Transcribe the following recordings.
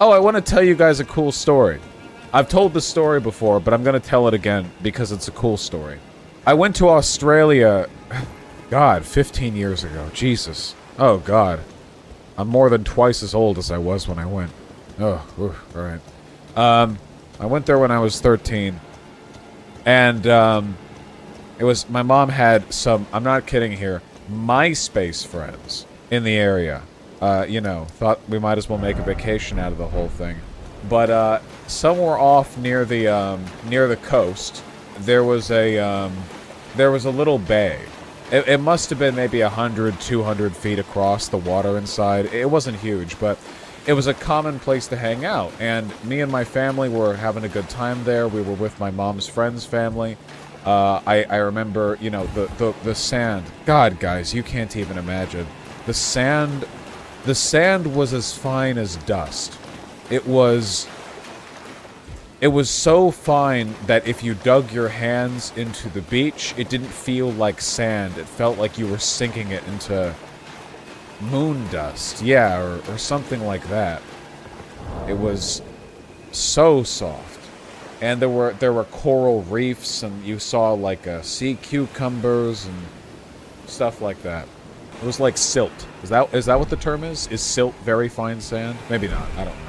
Oh, I want to tell you guys a cool story. I've told this story before, but I'm going to tell it again because it's a cool story. I went to Australia, God, 15 years ago. Jesus. Oh, God. I'm more than twice as old as I was when I went. Oh, alright. I went there when I was 13. And, it was, my mom had some, I'm not kidding here, MySpace friends in the area. You know, thought we might as well make a vacation out of the whole thing. But, somewhere off near the coast, there was a little bay. It must have been maybe 100, 200 feet across, the water inside. It wasn't huge, but it was a common place to hang out. And me and my family were having a good time there. We were with my mom's friend's family. I remember, you know, the sand. God, guys, you can't even imagine. The sand was as fine as dust. It was so fine that if you dug your hands into the beach, it didn't feel like sand. It felt like you were sinking it into moon dust. Yeah, or something like that. It was so soft. And there were coral reefs, and you saw like sea cucumbers and stuff like that. It was like silt. Is that what the term is? Is silt very fine sand? Maybe not. I don't remember.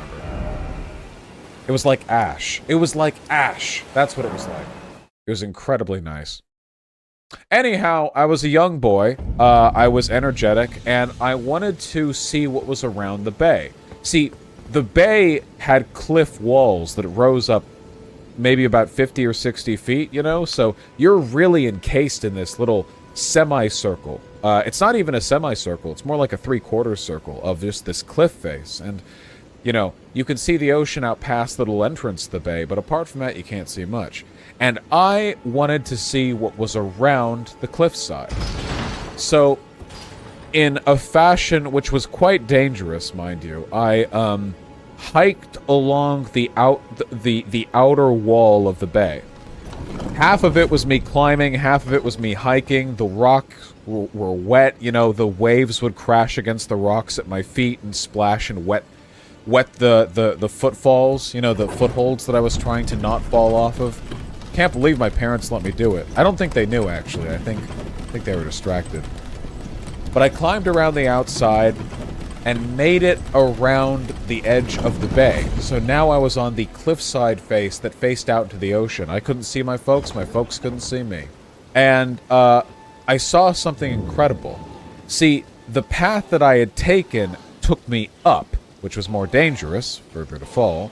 It was like ash. It was like ash. That's what it was like. It was incredibly nice. Anyhow, I was a young boy. I was energetic, and I wanted to see what was around the bay. See, the bay had cliff walls that rose up maybe about 50 or 60 feet, you know? So you're really encased in this little semicircle. It's not even a semicircle. It's more like a three-quarter circle of just this cliff face. And, you know, you can see the ocean out past the little entrance to the bay, but apart from that, you can't see much. And I wanted to see what was around the cliffside. So, in a fashion which was quite dangerous, mind you, I, hiked along the outer wall of the bay. Half of it was me climbing, half of it was me hiking. The rocks were wet, you know, the waves would crash against the rocks at my feet and splash and wet the footfalls, you know, the footholds that I was trying to not fall off of. Can't believe my parents let me do it. I don't think they knew, actually. I think they were distracted. But I climbed around the outside and made it around the edge of the bay. So now I was on the cliffside face that faced out to the ocean. I couldn't see my folks couldn't see me. And I saw something incredible. See, the path that I had taken took me up, which was more dangerous, further to fall.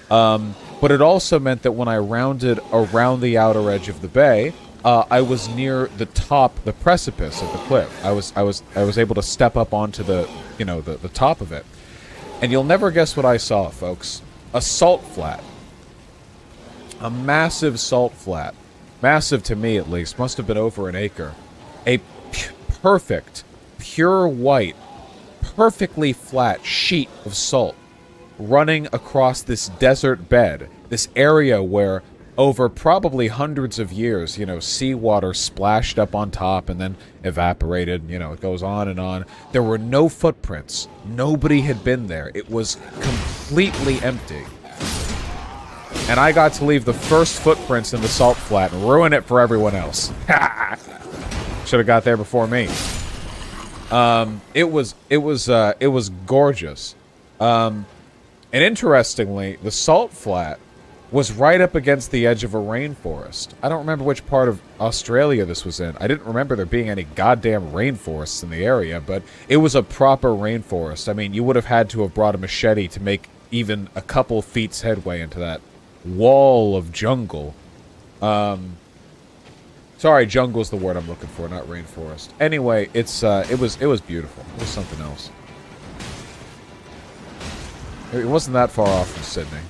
But it also meant that when I rounded around the outer edge of the bay, I was near the top, the precipice of the cliff. I was able to step up onto the, you know, the top of it. And you'll never guess what I saw, folks. A salt flat. A massive salt flat. Massive to me, at least. Must have been over an acre. A perfect, pure white, perfectly flat sheet of salt running across this desert bed. This area where over probably hundreds of years, you know, seawater splashed up on top and then evaporated, you know, it goes on and on. There were no footprints. Nobody had been there. It was completely empty. And I got to leave the first footprints in the salt flat and ruin it for everyone else. Should have got there before me. It was gorgeous. And interestingly, the salt flat was right up against the edge of a rainforest. I don't remember which part of Australia this was in. I didn't remember there being any goddamn rainforests in the area, but it was a proper rainforest. I mean, you would have had to have brought a machete to make even a couple feet's headway into that wall of jungle. Sorry, jungle's the word I'm looking for, not rainforest. Anyway, it was beautiful. It was something else. It wasn't that far off from Sydney.